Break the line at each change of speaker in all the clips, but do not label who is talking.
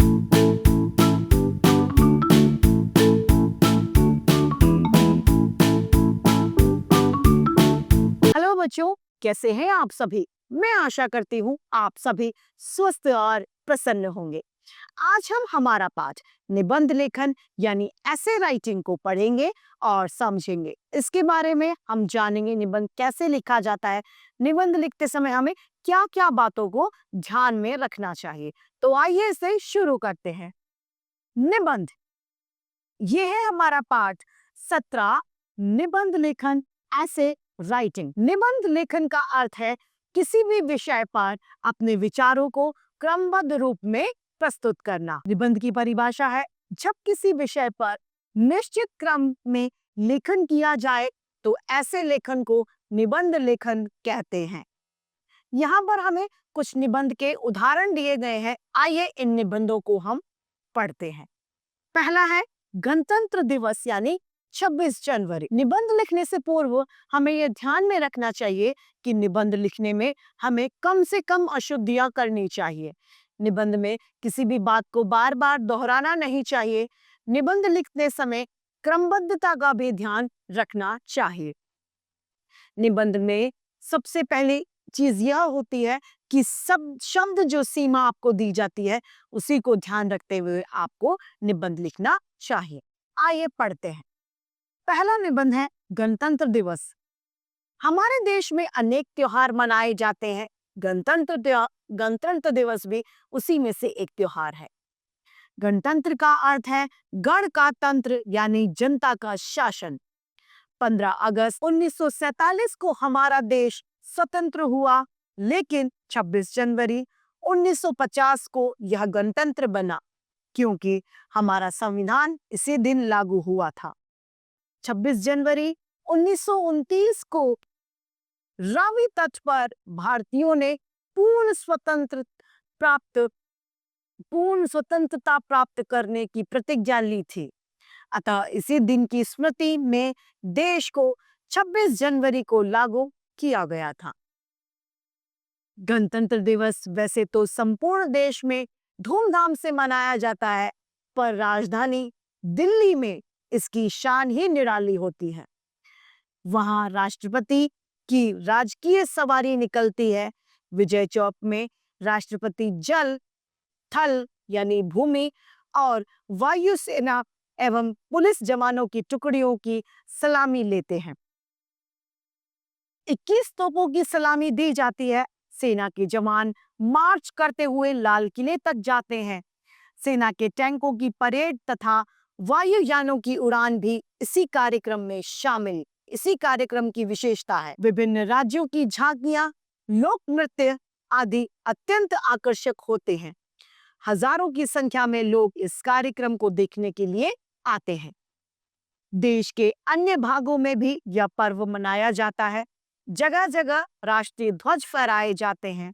Hello बच्चों, कैसे हैं आप सभी। मैं आशा करती हूँ आप सभी स्वस्थ और प्रसन्न होंगे। आज हम हमारा पाठ निबंध लेखन यानी ऐसे राइटिंग को पढ़ेंगे और समझेंगे। इसके बारे में हम जानेंगे निबंध कैसे लिखा जाता है, निबंध लिखते समय हमें क्या क्या बातों को ध्यान में रखना चाहिए। तो आइए इसे शुरू करते हैं। निबंध, ये है हमारा पाठ 17, निबंध लेखन ऐसे राइटिंग। निबंध लेखन का अर्थ है किसी भी विषय पर अपने विचारों को क्रमबद्ध रूप में प्रस्तुत करना। निबंध की परिभाषा है जब किसी विषय पर निश्चित क्रम में लेखन किया जाए तो ऐसे लेखन को निबंध लेखन कहते हैं। यहाँ पर हमें कुछ निबंध के उदाहरण दिए गए हैं। आइए इन निबंधों को हम पढ़ते हैं। पहला है गणतंत्र दिवस यानी 26 जनवरी। निबंध लिखने से पूर्व हमें यह ध्यान में रखना चाहिए कि निबंध लिखने में हमें कम से कम अशुद्धियां करनी चाहिए। निबंध में किसी भी बात को बार बार दोहराना नहीं चाहिए। निबंध लिखते समय क्रमबद्धता का भी ध्यान रखना चाहिए। निबंध में सबसे पहली चीज यह होती है कि सब शब्द जो सीमा आपको दी जाती है उसी को ध्यान रखते हुए आपको निबंध लिखना चाहिए। आइए पढ़ते हैं। पहला निबंध है गणतंत्र दिवस। हमारे देश में अनेक त्योहार मनाए जाते हैं। गणतंत्र दिवस भी उसी में से एक त्योहार है। गणतंत्र का अर्थ है गण का तंत्र यानी जनता का शासन। 15 अगस्त 1947 को हमारा देश स्वतंत्र हुआ, लेकिन 26 जनवरी 1950 को यह गणतंत्र बना क्योंकि हमारा संविधान इसी दिन लागू हुआ था। 26 जनवरी 1929 को रावी तट पर भारतीयों ने पूर्ण स्वतंत्रता प्राप्त करने की प्रतिज्ञा ली थी। अतः इसी दिन की स्मृति में देश को 26 जनवरी को लागू किया गया था। गणतंत्र दिवस वैसे तो संपूर्ण देश में धूमधाम से मनाया जाता है, पर राजधानी दिल्ली में इसकी शान ही निराली होती है। वहां राष्ट्रपति की राजकीय सवारी निकलती है। विजय चौक में राष्ट्रपति जल, थल यानी भूमि और वायुसेना एवं पुलिस जवानों की टुकड़ियों की सलामी लेते हैं। 21 तोपों की सलामी दी जाती है। सेना के जवान मार्च करते हुए लाल किले तक जाते हैं। सेना के टैंकों की परेड तथा वायुयानों की उड़ान भी इसी कार्यक्रम की विशेषता है। विभिन्न राज्यों की झांकियां, लोक नृत्य आदि अत्यंत आकर्षक होते हैं। हजारों की संख्या में लोग इस कार्यक्रम को देखने के लिए आते हैं। देश के अन्य भागों में भी यह पर्व मनाया जाता है। जगह जगह राष्ट्रीय ध्वज फहराए जाते हैं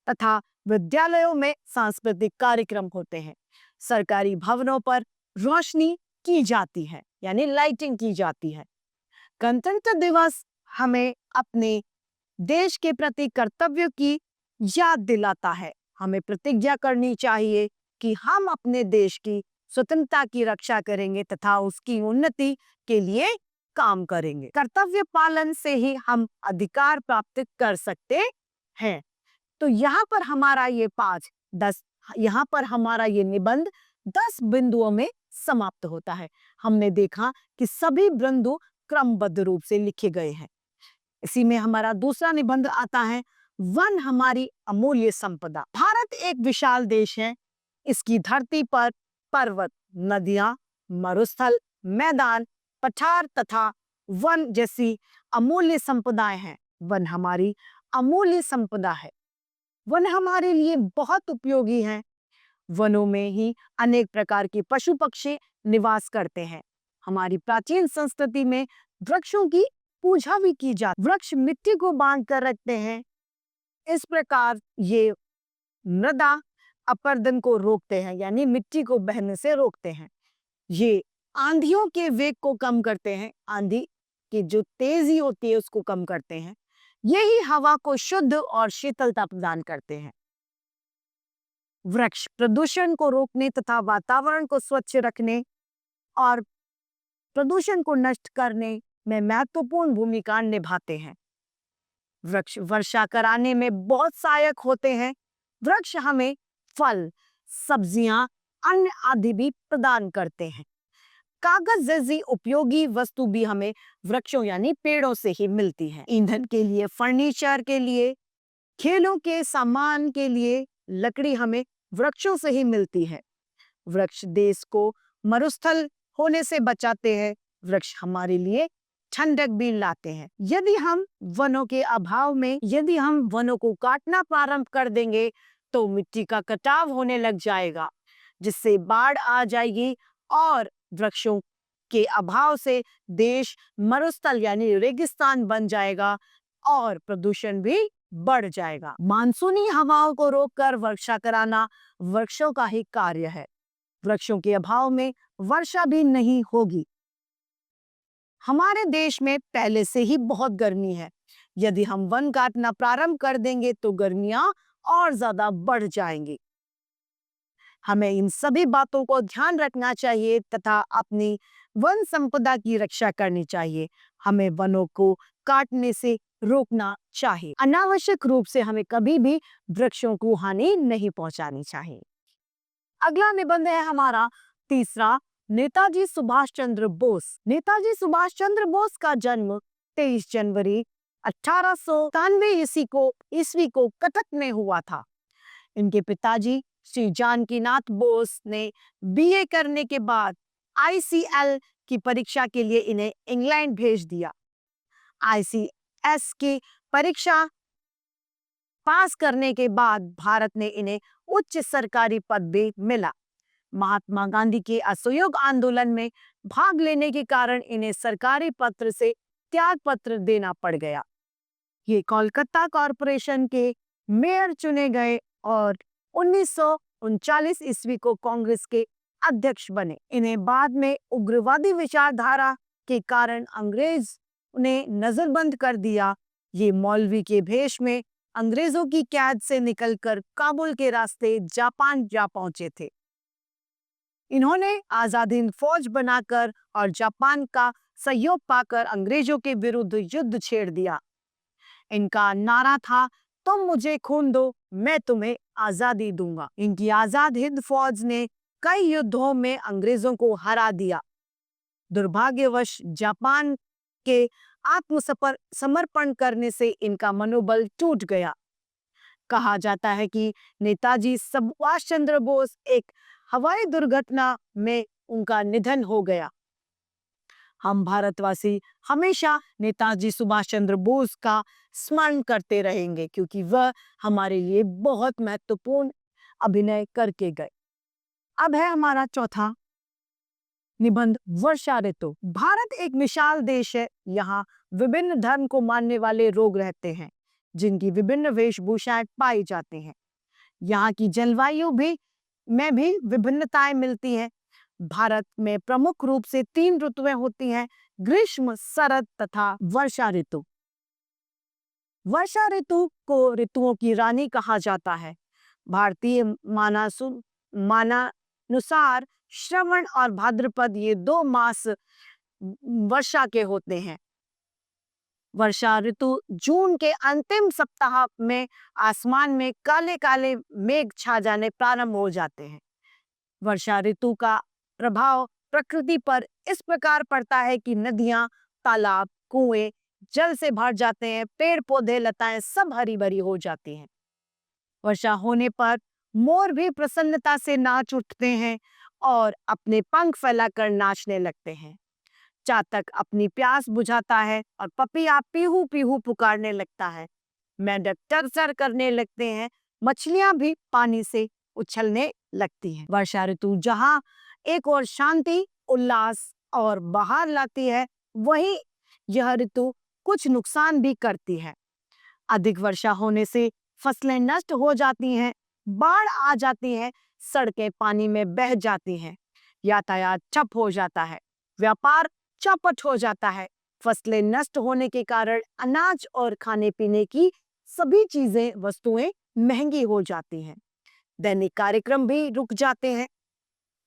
तथा विद्यालयों में सांस्कृतिक कार्यक्रम होते हैं। सरकारी भवनों पर रोशनी की जाती है यानी लाइटिंग की जाती है। गणतंत्र दिवस हमें अपने देश के प्रति कर्तव्य की याद दिलाता है। हमें प्रतिज्ञा करनी चाहिए कि हम अपने देश की स्वतंत्रता की रक्षा करेंगे तथा उसकी उन्नति के लिए काम करेंगे। कर्तव्य पालन से ही हम अधिकार प्राप्त कर सकते हैं। तो यहाँ पर हमारा ये निबंध 10 बिंदुओं में समाप्त होता है। हमने देखा कि सभी बिंदु क्रमबद्ध रूप से लिखे गए हैं। इसी में हमारा दूसरा निबंध आता है वन हमारी अमूल्य संपदा। भारत एक विशाल देश है। इसकी धरती पर पर्वत, नदियां, मरुस्थल, मैदान, पठार तथा वन जैसी अमूल्य संपदाएं हैं। वन हमारी अमूल्य संपदा है। वन हमारे लिए बहुत उपयोगी हैं। वनों में ही अनेक प्रकार के पशु पक्षी निवास करते हैं। हमारी प्राचीन संस्कृति में वृक्षों की पूजा भी की जाती। वृक्ष मिट्टी को बांध कर रखते हैं। इस प्रकार ये मृदा अपरदन को रोकते हैं यानी मिट्टी को बहने से रोकते हैं। ये आंधियों के वेग को कम करते हैं। आंधी की जो तेजी होती है उसको कम करते हैं। यही हवा को शुद्ध और शीतलता प्रदान करते हैं। वृक्ष प्रदूषण को रोकने तथा वातावरण को स्वच्छ रखने और प्रदूषण को नष्ट करने में महत्वपूर्ण भूमिका निभाते हैं। वृक्ष वर्षा कराने में बहुत सहायक होते हैं। वृक्ष हमें फल, सब्जियां, अन्न आदि भी प्रदान करते हैं। कागज जैसी उपयोगी वस्तु भी हमें वृक्षों यानी पेड़ों से ही मिलती है। ईंधन के लिए, फर्नीचर के लिए, खेलों के सामान के लिए लकड़ी हमें वृक्षों से ही मिलती है। वृक्ष देश को मरुस्थल होने से बचाते हैं। वृक्ष हमारे लिए ठंडक भी लाते हैं। यदि हम वनों के अभाव में वनों को काटना प्रारंभ कर देंगे तो मिट्टी का कटाव होने लग जाएगा, जिससे बाढ़ आ जाएगी और वृक्षों के अभाव से देश मरुस्थल यानी रेगिस्तान बन जाएगा और प्रदूषण भी बढ़ जाएगा। मानसूनी हवाओं को रोककर वर्षा कराना वृक्षों का ही कार्य है। वृक्षों के अभाव में वर्षा भी नहीं होगी। हमारे देश में पहले से ही बहुत गर्मी है। यदि हम वन काटना प्रारंभ कर देंगे तो गर्मियां और ज्यादा बढ़ जाएंगी। हमें इन सभी बातों को ध्यान रखना चाहिए तथा अपनी वन संपदा की रक्षा करनी चाहिए। हमें वनों को काटने से रोकना चाहिए। अनावश्यक रूप से हमें कभी भी वृक्षों को हानि नहीं पहुंचानी चाहिए। अगला निबंध है हमारा तीसरा, नेताजी सुभाष चंद्र बोस। नेताजी सुभाष चंद्र बोस का जन्म 23 जनवरी 1897 ईस्वी को कटक में हुआ था। इनके पिताजी श्री जानकीनाथ बोस ने बीए करने के बाद आईसीएल की परीक्षा के लिए इन्हें इंग्लैंड भेज दिया। आईसीएस की परीक्षा पास करने के बाद भारत ने इन्हें उच्च सरकारी पद भी मिला। महात्मा गांधी के असहयोग आंदोलन में भाग लेने के कारण इन्हें सरकारी पत्र से त्याग पत्र देना पड़ गया। ये कोलकाता कॉरपोरेशन के मेयर चुने गए और 1939 ईस्वी को कांग्रेस के अध्यक्ष बने। इन्हें बाद में उग्रवादी विचारधारा के कारण अंग्रेज ने नजरबंद कर दिया। ये मौलवी के भेष में अंग्रेजों की कैद से निकलकर काबुल के रास्ते जापान जा पहुंचे थे। इन्होंने आजाद हिंद फौज बनाकर और जापान का सहयोग पाकर अंग्रेजों के विरुद्ध युद्ध छेड़ दिया। इनका नारा था, तुम मुझे खून दो, मैं तुम्हें आजादी दूंगा। इनकी आजाद हिंद फौज ने कई युद्धों में अंग्रेजों को हरा दिया। दुर्भाग्यवश जापान के आत्मसमर्पण करने से इनका मनोबल टूट गया। कहा जाता है कि नेताजी सुभाष चंद्र बोस एक हवाई दुर्घटना में उनका निधन हो गया। हम भारतवासी हमेशा नेताजी सुभाष चंद्र बोस का स्मरण करते रहेंगे क्योंकि वह हमारे लिए बहुत महत्वपूर्ण अभिनय करके गए। अब है हमारा चौथा निबंध, वर्षा ऋतु। भारत एक विशाल देश है। यहाँ विभिन्न धर्म को मानने वाले लोग रहते हैं, जिनकी विभिन्न वेशभूषाएं पाई जाती हैं। यहाँ की जलवायु में भी विभिन्नताएं मिलती हैं। भारत में प्रमुख रूप से 3 ऋतुएं होती हैं, ग्रीष्म, शरद तथा वर्षा ऋतु। वर्षा ऋतु को ऋतुओं की रानी कहा जाता है। भारतीय मानानुसार श्रवण और भाद्रपद ये 2 मास वर्षा के होते हैं। वर्षा ऋतु जून के अंतिम सप्ताह में आसमान में काले काले मेघ छा जाने प्रारंभ हो जाते हैं। वर्षा ऋतु का प्रभाव प्रकृति पर इस प्रकार पड़ता है कि नदियां, तालाब, कुएं जल से भर जाते हैं, पेड़ पौधे, लताएं सब हरी भरी हो जाती हैं। वर्षा होने पर मोर भी प्रसन्नता से नाच उठते हैं और अपने पंख फैलाकर नाचने लगते हैं। चातक अपनी प्यास बुझाता है और पपीहा पीहू पीहू पुकारने लगता है। मेंढक चरचर करने लगते हैं। मछलियां भी पानी से उछलने लगती हैं। वर्षा ऋतु जहां एक और शांति, उल्लास और बहार लाती है, वहीं यह ऋतु कुछ नुकसान भी करती है। अधिक वर्षा होने से फसलें नष्ट हो जाती हैं, बाढ़ आ जाती है, सड़कें पानी में बह जाती हैं, यातायात ठप हो जाता है, व्यापार चौपट हो जाता है। फसलें नष्ट होने के कारण अनाज और खाने पीने की सभी चीजें, वस्तुएं महंगी हो जाती हैं। दैनिक कार्यक्रम भी रुक जाते हैं,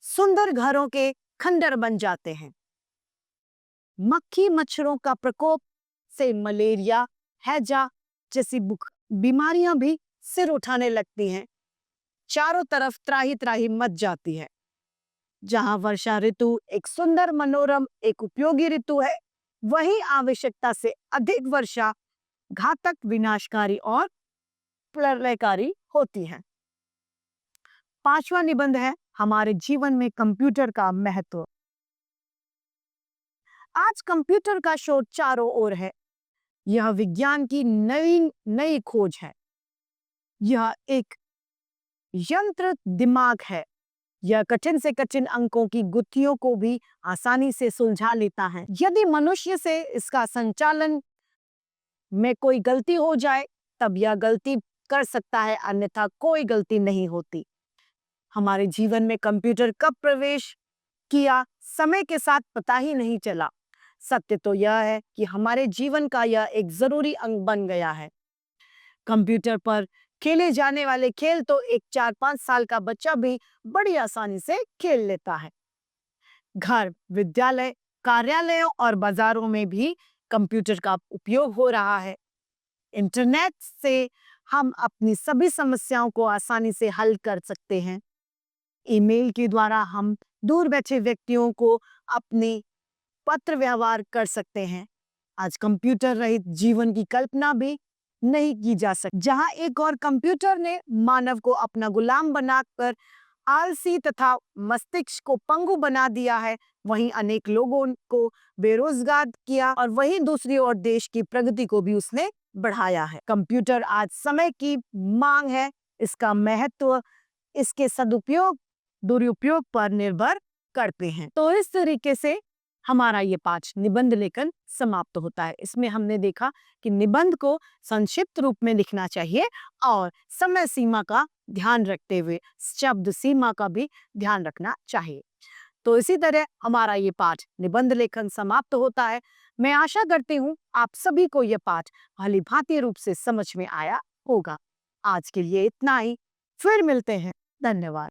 सुंदर घरों के खंडर बन जाते हैं। मक्खी मच्छरों का प्रकोप से मलेरिया, हैजा जैसी बीमारियां भी सिर उठाने लगती हैं। चारों तरफ त्राही त्राही मच जाती है। जहां वर्षा ऋतु एक सुंदर, मनोरम, एक उपयोगी ऋतु है, वहीं आवश्यकता से अधिक वर्षा घातक, विनाशकारी और प्रलयकारी होती है। पांचवा निबंध है हमारे जीवन में कंप्यूटर का महत्व। आज कंप्यूटर का शोध चारों ओर है। यह विज्ञान की नई नई खोज है। यह एक यंत्र दिमाग है। यह कठिन से कठिन अंकों की गुत्थियों को भी आसानी से सुलझा लेता है। यदि मनुष्य से इसका संचालन में कोई गलती हो जाए तब यह गलती कर सकता है, अन्यथा कोई गलती नहीं होती। हमारे जीवन में कंप्यूटर कब प्रवेश किया, समय के साथ पता ही नहीं चला। सत्य तो यह है कि हमारे जीवन का यह एक जरूरी अंग बन गया है। कंप्यूटर पर खेले जाने वाले खेल तो एक 4-5 साल का बच्चा भी बड़ी आसानी से खेल लेता है। घर, विद्यालय, कार्यालयों और बाजारों में भी कंप्यूटर का उपयोग हो रहा है। इंटरनेट से हम अपनी सभी समस्याओं को आसानी से हल कर सकते हैं। ईमेल के द्वारा हम दूर बैठे व्यक्तियों को अपने पत्र व्यवहार कर सकते हैं। आज कंप्यूटर रहित जीवन की कल्पना भी नहीं की जा सकती। जहां एक और कंप्यूटर ने मानव को अपना गुलाम बनाकर आलसी तथा मस्तिष्क को पंगु बना दिया है, वहीं अनेक लोगों को बेरोजगार किया और वहीं दूसरी ओर देश की प्रगति को भी उसने बढ़ाया है। कंप्यूटर आज समय की मांग है। इसका महत्व इसके सदुपयोग दुरुपयोग पर निर्भर करते हैं। तो इस तरीके से हमारा ये पाठ निबंध लेखन समाप्त होता है। इसमें हमने देखा कि निबंध को संक्षिप्त रूप में लिखना चाहिए और समय सीमा का ध्यान रखते हुए शब्द सीमा का भी ध्यान रखना चाहिए। तो इसी तरह हमारा ये पाठ निबंध लेखन समाप्त होता है। मैं आशा करती हूँ आप सभी को यह पाठ भली-भांति रूप से समझ में आया होगा। आज के लिए इतना ही। फिर मिलते हैं। धन्यवाद।